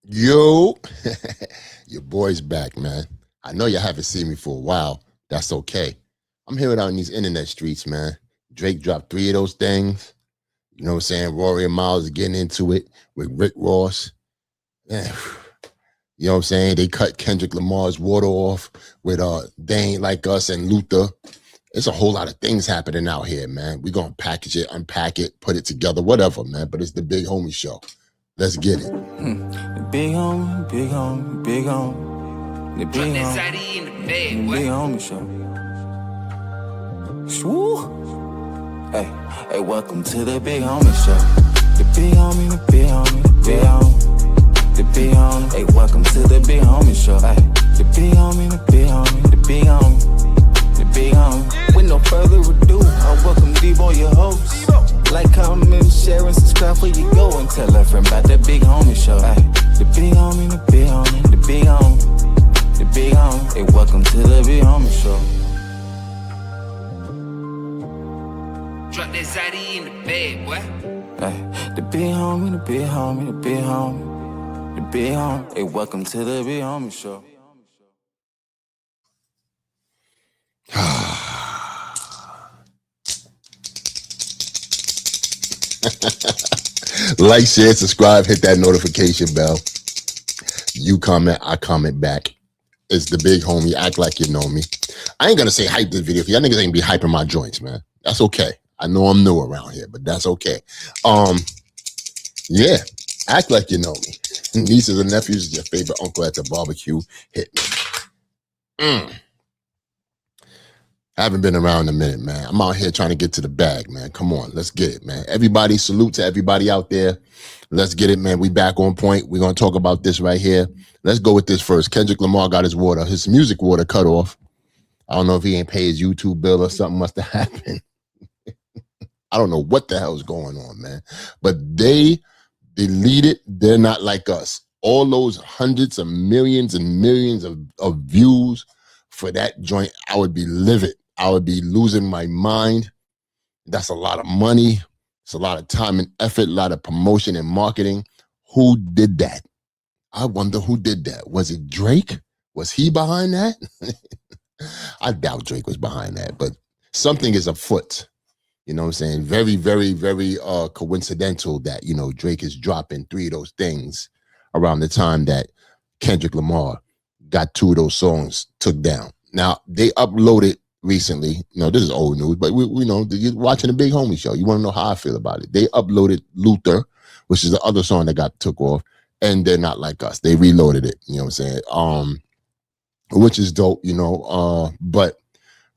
Yo, your boy's back, man. I know you haven't seen me for a while. That's okay. I'm here out in these internet streets, man. Drake dropped three of those things. You know what I'm saying? Rory and Miles are getting into it with Rick Ross. Man, you know what I'm saying? They cut Kendrick Lamar's water off with They Ain't Like Us and Luther. It's a whole lot of things happening out here, man. We're gonna package it, unpack it, put it together, whatever, man. But it's the Big Homie Show. Let's get it. The big homie, big homie, big homie. The big homie, in the bed, big homie show. Shwoo. Hey, welcome to the big homie show. The big homie, the big homie, the big homie. The big homie, hey, welcome to the big homie show. Hey, the big homie, the big homie, the big homie. The big homie. With no further ado, I welcome D-Boy, your host. Like, comment, share, and subscribe before you go and tell a friend about the big homie show. Ay, the big homie, the big homie, the big homie, the big homie. Hey, welcome to the big homie show. Drop that Zaddy in the bed, boy. Ay, the big homie, the big homie, the big homie, the big homie. Hey, welcome to the big homie show. Like, share, subscribe, hit that notification bell. You comment, I comment back. It's the Big Homie. Act like you know me. I ain't gonna say hype this video, because y'all niggas ain't be hyping my joints, man. That's okay. I know I'm new around here, but that's okay. Yeah, act like you know me. Nieces and nephews is your favorite uncle at the barbecue. Hit me. I haven't been around in a minute, man. I'm out here trying to get to the bag, man. Come on, let's get it, man. Everybody, salute to everybody out there. Let's get it, man. We back on point. We're going to talk about this right here. Let's go with this first. Kendrick Lamar got his music water cut off. I don't know if he ain't paid his YouTube bill or something must have happened. I don't know what the hell's going on, man. But they deleted They're Not Like Us. All those hundreds of millions and millions of views for that joint, I would be livid. I would be losing my mind. That's a lot of money. It's a lot of time and effort, a lot of promotion and marketing. Who did that? I wonder who did that. Was it Drake? Was he behind that? I doubt Drake was behind that, but something is afoot. You know what I'm saying? Very, very, very coincidental that, you know, Drake is dropping three of those things around the time that Kendrick Lamar got two of those songs took down. Now, they uploaded recently, this is old news, but we know, you're watching the Big Homie Show. You want to know how I feel about it. They uploaded Luther, which is the other song that got took off, and They're Not Like Us. They reloaded it, you know what I'm saying? Which is dope, but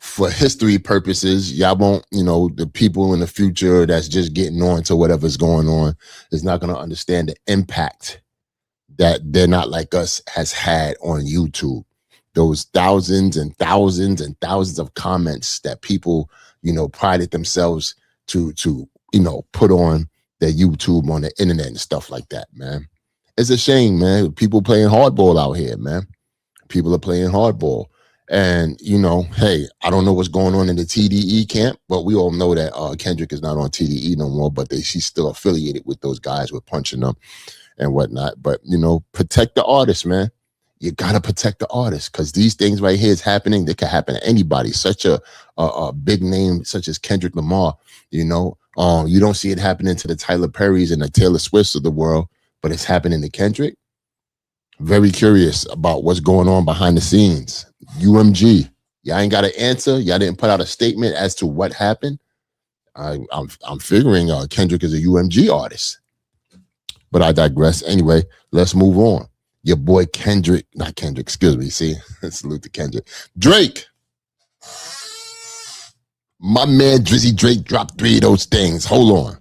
for history purposes, y'all won't, the people in the future that's just getting on to whatever's going on is not going to understand the impact that They're Not Like Us has had on YouTube. Those thousands and thousands and thousands of comments that people, prided themselves to put on their YouTube, on the internet and stuff like that, man. It's a shame, man. People playing hardball out here, man. People are playing hardball. And, hey, I don't know what's going on in the TDE camp, but we all know that Kendrick is not on TDE no more, but she's still affiliated with those guys with punching them and whatnot. But, protect the artist, man. You got to protect the artist, because these things right here is happening. They can happen to anybody. Such a big name such as Kendrick Lamar, you don't see it happening to the Tyler Perrys and the Taylor Swifts of the world, but it's happening to Kendrick. Very curious about what's going on behind the scenes. UMG, y'all ain't got an answer. Y'all didn't put out a statement as to what happened. I'm figuring Kendrick is a UMG artist, but I digress. Anyway, let's move on. Your boy not Kendrick, excuse me. See, salute to Kendrick. Drake. My man Drizzy Drake dropped three of those things. Hold on.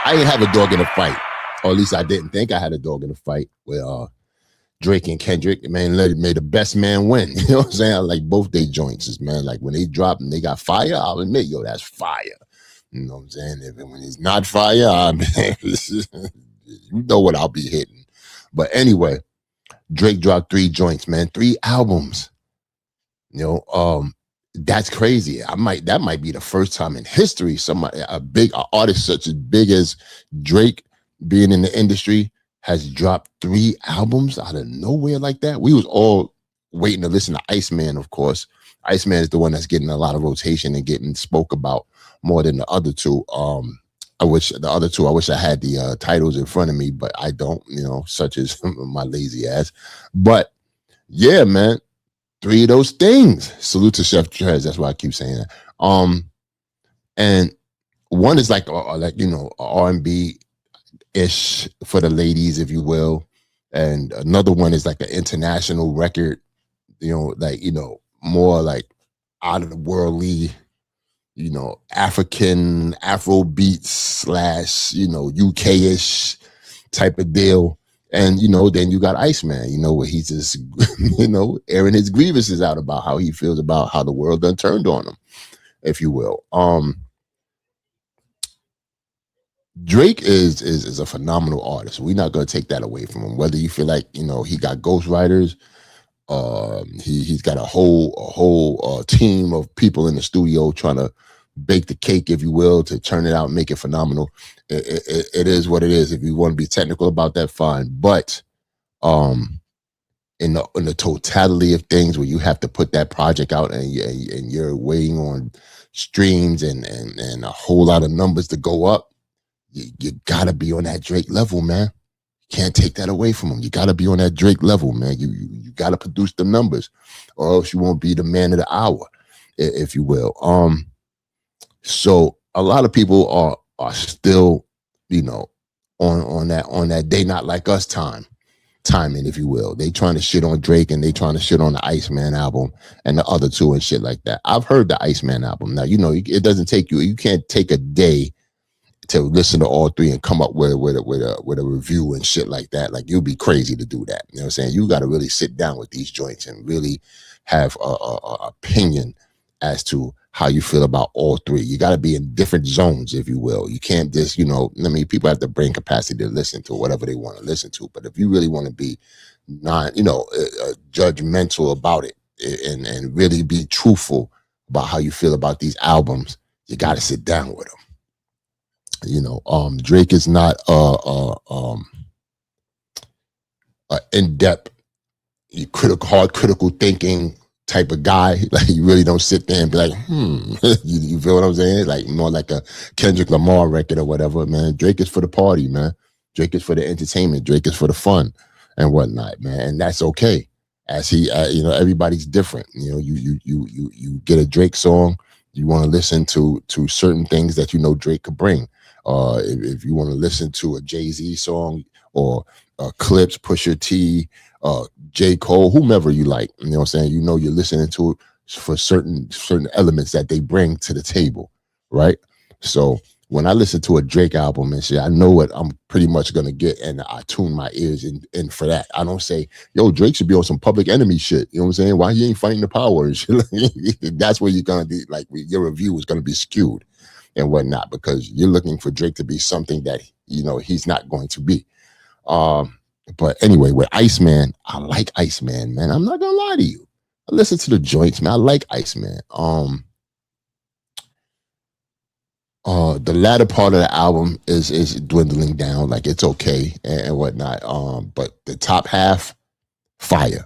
I didn't have a dog in the fight, or at least I didn't think I had a dog in the fight with Drake and Kendrick. Man, made the best man win. You know what I'm saying? I like both they joints, man. Like when they drop and they got fire, I'll admit, that's fire. You know what I'm saying? When it's not fire, you know what I'll be hitting. But anyway, Drake dropped three joints, man. 3 albums. That's crazy. That might be the first time in history somebody a big artist such as big as Drake being in the industry has dropped 3 albums out of nowhere like that. We was all waiting to listen to Iceman, of course. Iceman is the one that's getting a lot of rotation and getting spoke about more than the other two. I wish I had the titles in front of me, but I don't, such as my lazy ass. But yeah, man, 3 of those things. Salute to Chef Trez. That's why I keep saying that. And one is like R&B ish for the ladies, if you will, and another one is like an international record. More like out of the worldly, African Afro beats slash UK-ish type of deal. And then you got Iceman, where he's just airing his grievances out about how he feels about how the world done turned on him, if you will. Drake is a phenomenal artist. We're not gonna take that away from him. Whether you feel like he got ghostwriters, he's got a whole team of people in the studio trying to bake the cake, if you will, to turn it out and make it phenomenal. It is what it is. If you want to be technical about that, fine. But in the totality of things, where you have to put that project out and you're waiting on streams and a whole lot of numbers to go up, you gotta be on that Drake level, man. Can't take that away from him. You got to be on that Drake level, man. You got to produce the numbers, or else you won't be the man of the hour, if you will. So a lot of people are still, on that they not like us timing, if you will. They trying to shit on Drake and they trying to shit on the Iceman album and the other two and shit like that. I've heard the Iceman album. Now it doesn't take you can't take a day to listen to all 3 and come up with a review and shit like that. Like, you'll be crazy to do that. You know what I'm saying? You got to really sit down with these joints and really have a opinion as to how you feel about all 3. You got to be in different zones, if you will. You can't just, people have the brain capacity to listen to whatever they want to listen to. But if you really want to be judgmental about it and really be truthful about how you feel about these albums, you got to sit down with them. Drake is not in-depth, critical thinking type of guy. Like, you really don't sit there and be like, you feel what I'm saying? Like, more like a Kendrick Lamar record or whatever, man. Drake is for the party, man. Drake is for the entertainment. Drake is for the fun and whatnot, man. And that's okay. As he, everybody's different. You get a Drake song, you want to listen to certain things that Drake could bring. If you want to listen to a Jay-Z song or Clips, Pusha T, J. Cole, whomever you like, you know what I'm saying? You're listening to it for certain elements that they bring to the table, right? So when I listen to a Drake album and shit, I know what I'm pretty much gonna get, and I tune my ears in for that. I don't say, yo, Drake should be on some Public Enemy shit. You know what I'm saying? Why he ain't fighting the power and shit? That's where you're gonna be, like, your review is gonna be skewed and whatnot, because you're looking for Drake to be something that he's not going to be. But anyway, with Iceman, I like Iceman, man. I'm not gonna lie to you. I listen to the joints, man. I like Iceman. The latter part of the album is dwindling down, like, it's okay and whatnot. But the top half, fire.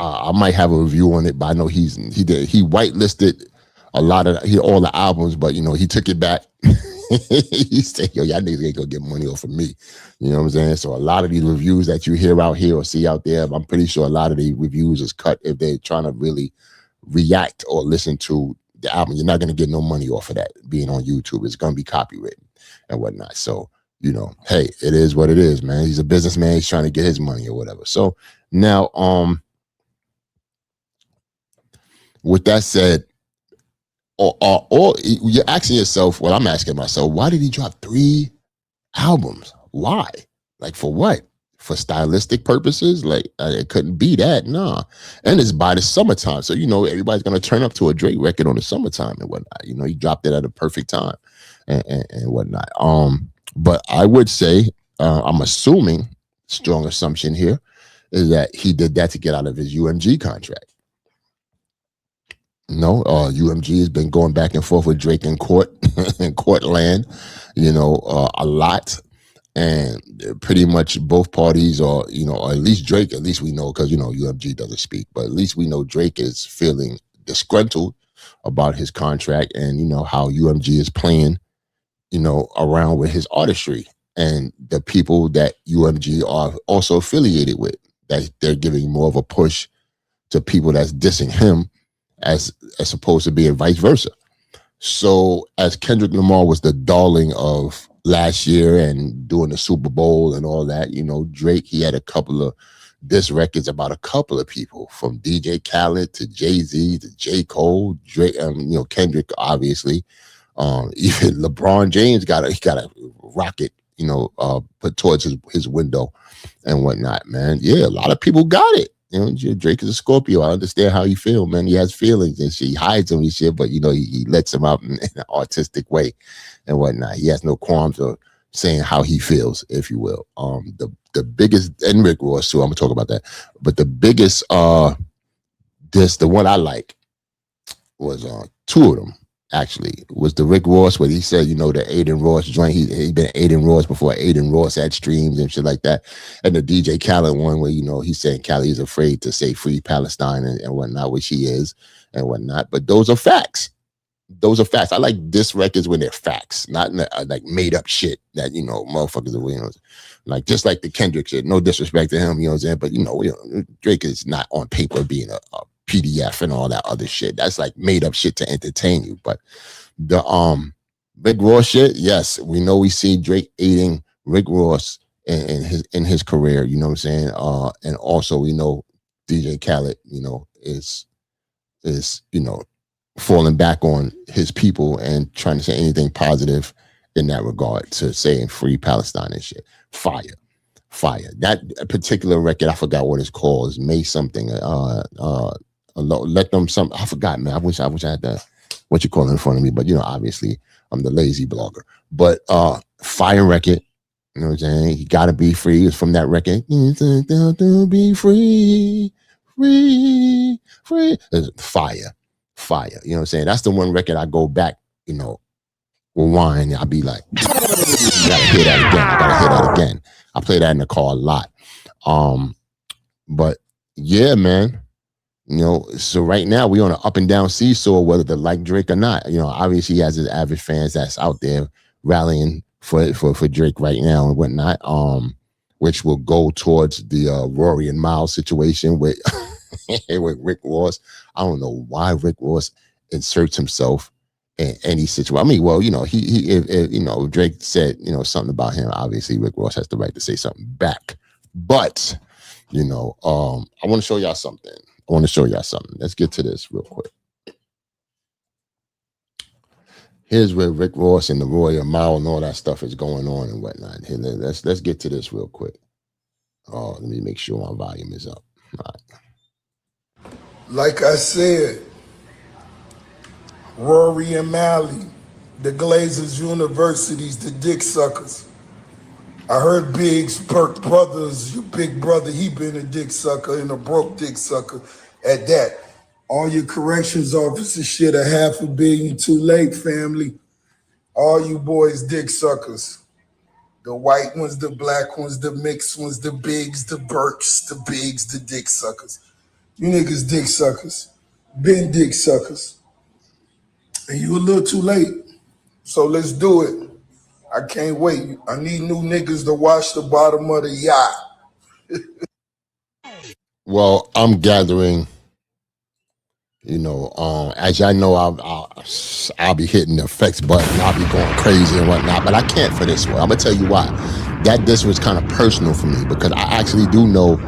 I might have a review on it, but I know he whitelisted all the albums, but he took it back. He said, yo, y'all niggas ain't gonna get money off of me. You know what I'm saying? So a lot of these reviews that you hear out here or see out there, I'm pretty sure a lot of the reviews is cut if they're trying to really react or listen to the album. You're not gonna get no money off of that being on YouTube. It's gonna be copywritten and whatnot. So, hey, it is what it is, man. He's a businessman, he's trying to get his money or whatever. So now, with that said, or you're asking yourself, well, I'm asking myself, why did he drop 3 albums? Why? Like, for what? For stylistic purposes? Like, it couldn't be that, nah. And it's by the summertime, so everybody's gonna turn up to a Drake record on the summertime and whatnot. He dropped it at a perfect time and whatnot. But I would say, I'm assuming, strong assumption here, is that he did that to get out of his UMG contract. No, UMG has been going back and forth with Drake in court, in court land, a lot. And pretty much both parties are, or at least Drake, at least we know, because, UMG doesn't speak, but at least we know Drake is feeling disgruntled about his contract and, how UMG is playing, around with his artistry and the people that UMG are also affiliated with, that they're giving more of a push to people that's dissing him as opposed to being vice versa. So as Kendrick Lamar was the darling of last year and doing the Super Bowl and all that, Drake, he had a couple of diss records about a couple of people, from DJ Khaled to Jay-Z to J. Cole, Drake, Kendrick, obviously. Even LeBron James got a rocket, put towards his window and whatnot, man. Yeah, a lot of people got it. Drake is a Scorpio. I understand how he feels, man. He has feelings and shit. He hides them and shit, but he lets them out in an artistic way and whatnot. He has no qualms of saying how he feels, if you will. The biggest, and Rick Ross too, I'm gonna talk about that. But the biggest the one I like was two of them. Actually, was the Rick Ross where he said, the Aiden Ross joint. He been Aiden Ross before Aiden Ross had streams and shit like that. And the DJ Khaled one where, he's saying Khaled is afraid to say free Palestine and whatnot, which he is and whatnot. But those are facts. Those are facts. I like diss records when they're facts, not like made up shit that, motherfuckers are, like just like the Kendrick shit. No disrespect to him, you know what I'm saying? But, Drake is not on paper being a PDF and all that other shit. That's like made up shit to entertain you. But the Rick Ross shit, yes, we know we see Drake aiding Rick Ross in his career, you know what I'm saying? And also we know DJ Khaled, is falling back on his people and trying to say anything positive in that regard to saying free Palestine and shit. Fire. That particular record, I forgot what it's called. It's May something. Let them some. I forgot, man. I wish I had that. What you call it in front of me, but obviously I'm the lazy blogger. But fire record. You know what I'm saying? He gotta be free. It's from that record. To be free. It's fire. You know what I'm saying? That's the one record I go back. Rewind. I'll be like, I gotta hear that again. I play that in the car a lot. But yeah, man. So right now we on an up and down seesaw, whether to like Drake or not. Obviously he has his avid fans that's out there rallying for Drake right now and whatnot. Which will go towards the Rory and Miles situation with with Rick Ross. I don't know why Rick Ross inserts himself in any situation. I mean, well, if Drake said something about him, obviously Rick Ross has the right to say something back. But I want to show y'all something. Let's get to this real quick. Here's where Rick Ross and the Royal Mile and all that stuff is going on and whatnot. Here, let's get to this real quick. Let me make sure my volume is up. All right. Like I said, Rory and Mally, the Glazers Universities, the dick suckers. I heard Big's Perk Brothers, your big brother, he been a dick sucker and a broke dick sucker at that. All your corrections officers shit, $500 million too late, family. All you boys dick suckers. The white ones, the black ones, the mixed ones, the bigs, the Burks, the bigs, the dick suckers. You niggas dick suckers. Been dick suckers. And you a little too late. So let's do it. I can't wait. I need new niggas to wash the bottom of the yacht. Well, I'm gathering, as y'all know, I'll be hitting the effects button. I'll be going crazy and whatnot, but I can't for this one. I'm gonna tell you why. This was kind of personal for me because I actually do know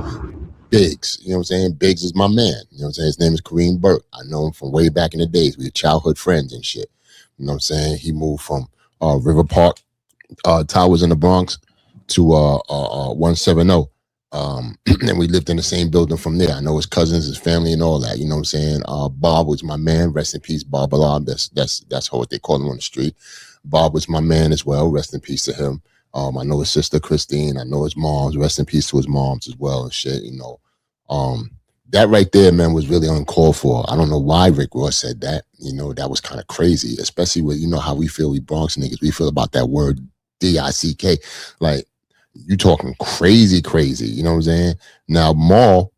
Biggs. You know what I'm saying? Biggs is my man. You know what I'm saying? His name is Kareem Burke. I know him from way back in the days. We were childhood friends and shit. You know what I'm saying? He moved from River Park Towers in the Bronx to 170. And we lived in the same building from there. I know his cousins, his family, and all that. You know what I'm saying? Bob was my man. Rest in peace, Bob Alarm. That's what they call him on the street. Bob was my man as well. Rest in peace to him. I know his sister Christine. I know his moms. Rest in peace to his moms as well and shit. You know, that right there, man, was really uncalled for. I don't know why Rick Ross said that. You know, that was kind of crazy, especially with, you know, how we feel, we Bronx niggas. We feel about that word D-I-C-K. Like, you talking crazy. You know what I'm saying? Now, Maul,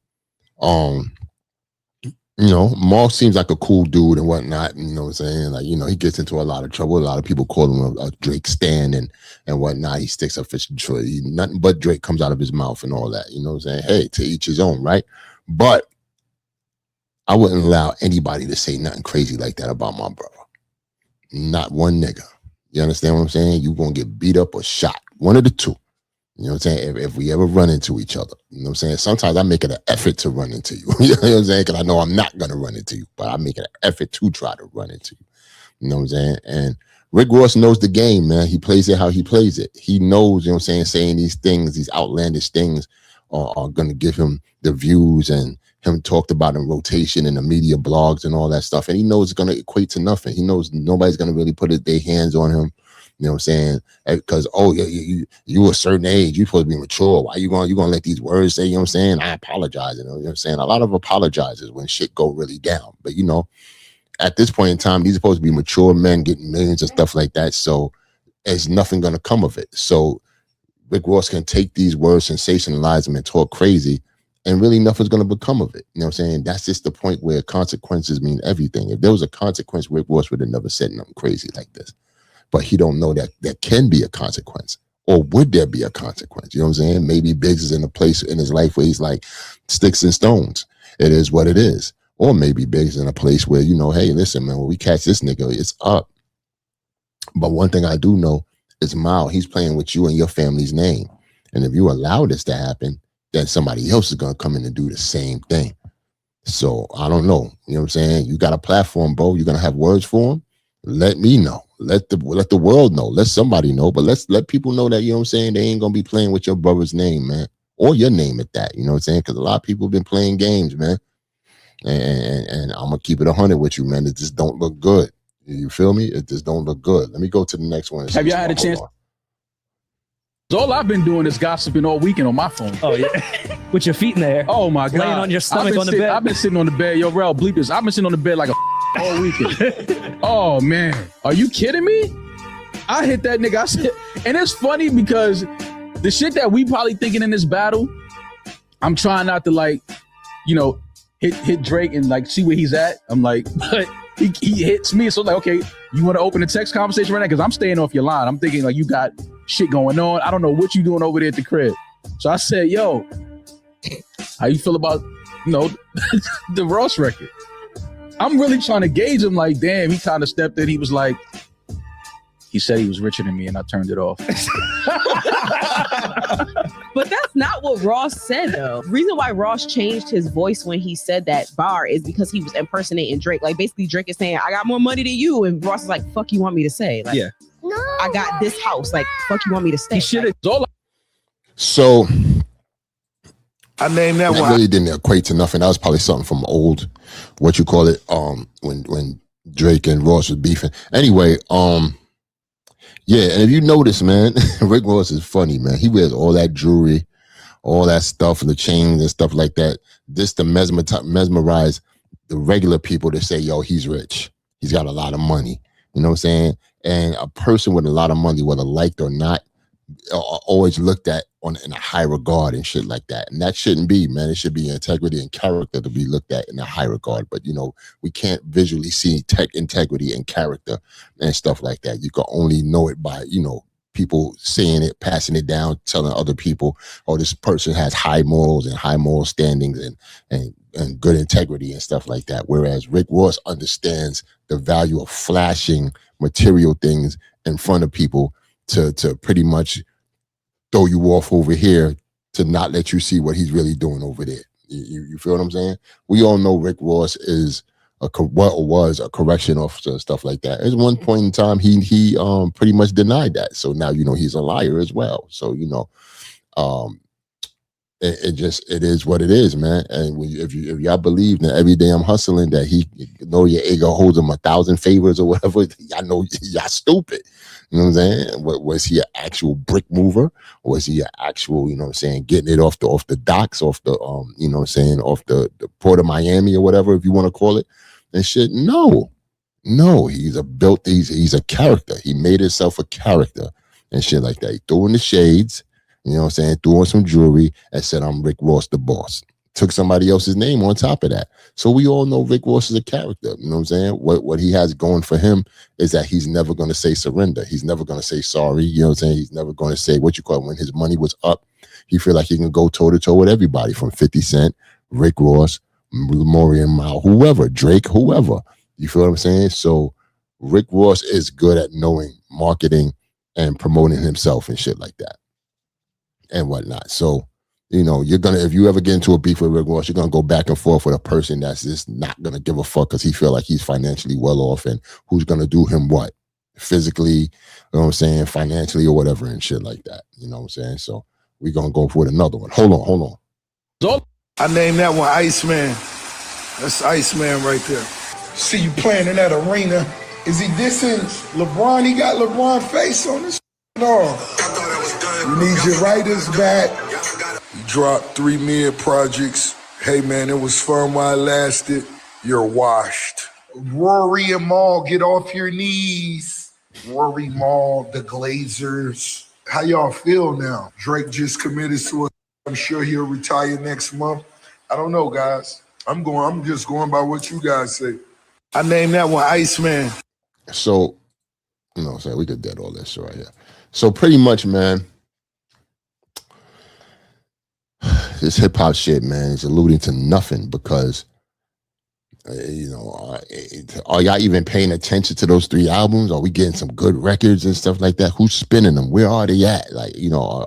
you know, Maul seems like a cool dude and whatnot. You know what I'm saying? Like, you know, he gets into a lot of trouble. A lot of people call him a Drake stan and whatnot. He sticks up for Detroit. Nothing but Drake comes out of his mouth and all that. You know what I'm saying? Hey, to each his own, right? But I wouldn't allow anybody to say nothing crazy like that about my brother. Not one nigga. You understand what I'm saying? You're going to get beat up or shot. One of the two. You know what I'm saying? If we ever run into each other. You know what I'm saying? Sometimes I make it an effort to run into you. You know what I'm saying? Because I know I'm not going to run into you. But I make it an effort to try to run into you. You know what I'm saying? And Rick Ross knows the game, man. He plays it how he plays it. He knows, you know what I'm saying these things, these outlandish things are going to give him the views and him talked about in rotation in the media blogs and all that stuff. And he knows it's going to equate to nothing. He knows nobody's going to really put their hands on him. You know what I'm saying? Because, oh, you a certain age, you're supposed to be mature. Why you going to let these words say, you know what I'm saying? I apologize. You know what I'm saying? A lot of apologizes when shit go really down. But, you know, at this point in time, these are supposed to be mature men getting millions and stuff like that. So there's nothing going to come of it. So Rick Ross can take these words, sensationalize them and talk crazy, and really nothing's going to become of it. You know what I'm saying? That's just the point where consequences mean everything. If there was a consequence, Rick Ross would have never said nothing crazy like this. But he don't know that there can be a consequence. Or would there be a consequence? You know what I'm saying? Maybe Biggs is in a place in his life where he's like sticks and stones. It is what it is. Or maybe Biggs is in a place where, you know, hey, listen, man, when we catch this nigga, it's up. But one thing I do know is Mal, he's playing with you and your family's name. And if you allow this to happen, then somebody else is going to come in and do the same thing. So I don't know. You know what I'm saying? You got a platform, bro. You're going to have words for him. Let me know. Let the world know. Let somebody know. But let people know that, you know what I'm saying, they ain't going to be playing with your brother's name, man. Or your name at that. You know what I'm saying? Because a lot of people have been playing games, man. And I'm going to keep it 100 with you, man. It just don't look good. You feel me? It just don't look good. Let me go to the next one. Have y'all had a chance? All I've been doing is gossiping all weekend on my phone. Oh, yeah. With your feet in the air. Oh, my God. Laying on your stomach on the bed. I've been sitting on the bed. Yo, Rel, bleep this. I've been sitting on the bed like a all weekend. Oh, man. Are you kidding me? I hit that nigga. I said, and it's funny because the shit that we probably thinking in this battle, I'm trying not to, like, you know, hit Drake and, like, see where he's at. I'm like, but he hits me. So, like, okay, you want to open a text conversation right now? Because I'm staying off your line. I'm thinking, like, you got shit going on. I don't know what you doing over there at the crib. So I said, yo, how you feel about, you know, the Ross record? I'm really trying to gauge him. Like, damn, he kind of stepped in. He was like, he said he was richer than me and I turned it off. But that's not what Ross said, though. The reason why Ross changed his voice when he said that bar is because he was impersonating Drake. Like, basically, Drake is saying, I got more money than you. And Ross is like, fuck you want me to say? Like, yeah. No, I got this house. Like, fuck you want me to stay? He should have. Like, So I named that one. Really didn't equate to nothing. That was probably something from old, what you call it, when Drake and Ross was beefing. Anyway, yeah, and if you notice, man, Rick Ross is funny, man. He wears all that jewelry, all that stuff, and the chains and stuff like that. This to mesmerize the regular people to say, yo, he's rich. He's got a lot of money. You know what I'm saying? And a person with a lot of money, whether liked or not, are always looked at in a high regard and shit like that. And that shouldn't be, man. It should be integrity and character to be looked at in a high regard. But, you know, we can't visually see integrity and character and stuff like that. You can only know it by, you know, people saying it, passing it down, telling other people, oh, this person has high morals and high moral standings and good integrity and stuff like that. Whereas Rick Ross understands the value of flashing material things in front of people to pretty much throw you off over here to not let you see what he's really doing over there. You feel what I'm saying? We all know Rick Ross is was a correction officer and stuff like that. At one point in time, he pretty much denied that. So now, you know, he's a liar as well. So, you know, it is what it is, man. And if y'all believe that every day I'm hustling that he know your ego holds him 1,000 favors or whatever, I know y'all stupid. You know what I'm saying? Was he an actual brick mover? Or was he an actual, you know what I'm saying, getting it off the docks, off the you know what I'm saying, off the port of Miami or whatever, if you want to call it, and shit? No, he's a character. He made himself a character and shit like that. He threw in the shades, you know what I'm saying, threw on some jewelry and said, I'm Rick Ross, the boss. Took somebody else's name on top of that. So we all know Rick Ross is a character. You know what I'm saying? What he has going for him is that he's never going to say surrender. He's never going to say sorry. You know what I'm saying? He's never going to say what you call it. When his money was up, he feel like he can go toe to toe with everybody from 50 Cent, Rick Ross, Rory and Mal, whoever, Drake, whoever. You feel what I'm saying? So Rick Ross is good at knowing marketing and promoting himself and shit like that and whatnot. So, you know, if you ever get into a beef with Rick Ross, you're gonna go back and forth with a person that's just not gonna give a fuck because he feel like he's financially well off and who's gonna do him what physically, you know what I'm saying, financially or whatever and shit like that. You know what I'm saying? So we're gonna go for another one. Hold on. I named that one Iceman. That's Iceman right there. See you playing in that arena. Is he dissing LeBron? He got LeBron face on this. No. You need your writers back. You dropped 3 mid projects. Hey man, it was fun while it lasted. You're washed. Rory and Mal, get off your knees. Rory, Mal, the Glazers. How y'all feel now? Drake just committed suicide. I'm sure he'll retire next month. I don't know, guys. I'm just going by what you guys say. I named that one Iceman. So, you know what I'm saying? We could dead all this right here. So pretty much, man, this hip hop shit, man, is alluding to nothing because, you know, are y'all even paying attention to those 3 albums? Are we getting some good records and stuff like that? Who's spinning them? Where are they at? Like, you know,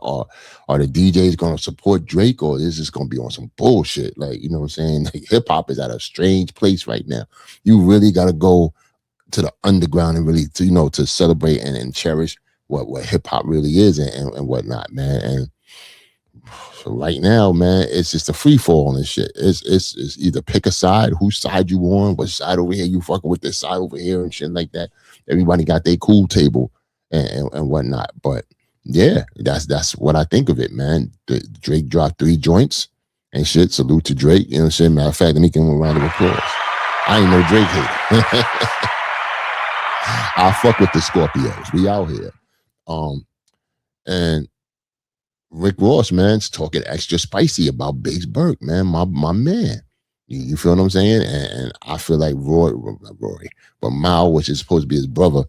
are the DJs going to support Drake or is this going to be on some bullshit? Like, you know what I'm saying? Like, hip hop is at a strange place right now. You really got to go to the underground and really, to, you know, to celebrate and cherish what hip hop really is and whatnot, man. And so right now, man, it's just a free fall and shit. It's either pick a side, whose side you on, what side over here you fucking with, this side over here and shit like that. Everybody got their cool table and whatnot. But yeah, that's what I think of it, man. Drake dropped 3 joints and shit. Salute to Drake. You know what I'm saying? Matter of fact, let me give him a round of applause. I ain't no Drake hater. I fuck with the Scorpios. We out here. And Rick Ross, man's talking extra spicy about Biggs Burke, man. My man. You feel what I'm saying? And I feel like Rory, but Mal, which is supposed to be his brother,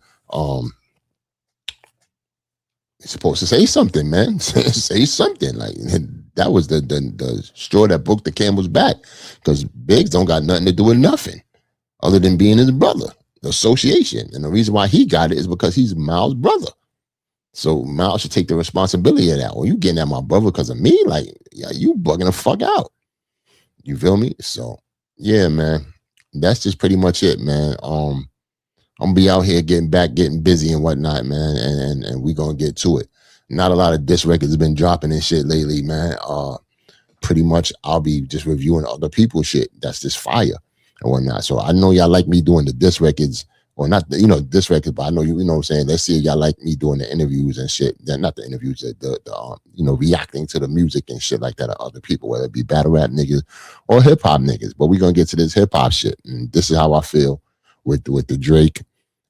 he's supposed to say something, man. Say something. Like that was the straw that broke the camel's back. Because Biggs don't got nothing to do with nothing other than being his brother. The association. And the reason why he got it is because he's Mal's brother. So Mal should take the responsibility of that. Well, you getting at my brother because of me? Like, yeah, you bugging the fuck out. You feel me? So, yeah, man. That's just pretty much it, man. I'm gonna be out here getting busy and whatnot, man. And we gonna get to it. Not a lot of diss records have been dropping and shit lately, man. Pretty much I'll be just reviewing other people's shit. That's just fire and whatnot. So I know y'all like me doing the diss records. Or not, you know, this record, but I know you know what I'm saying. Let's see if y'all like me doing the interviews and shit. Not the interviews, you know, reacting to the music and shit like that of other people, whether it be battle rap niggas or hip hop niggas. But we're gonna get to this hip hop shit, and this is how I feel with the Drake,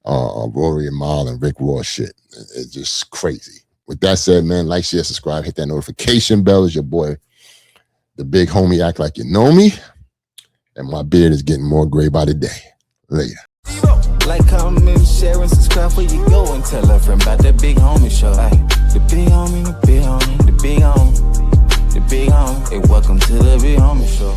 Rory and Mal and Rick Ross shit. It's just crazy. With that said, man, like, share, subscribe, hit that notification bell. Is your boy, the big homie, act like you know me, and my beard is getting more gray by the day. Later. Like, comment, share, and subscribe where you go and tell a friend about the Big Homie Show. Ay, the big homie, the big homie, the big homie, the big homie. Hey, welcome to the Big Homie Show.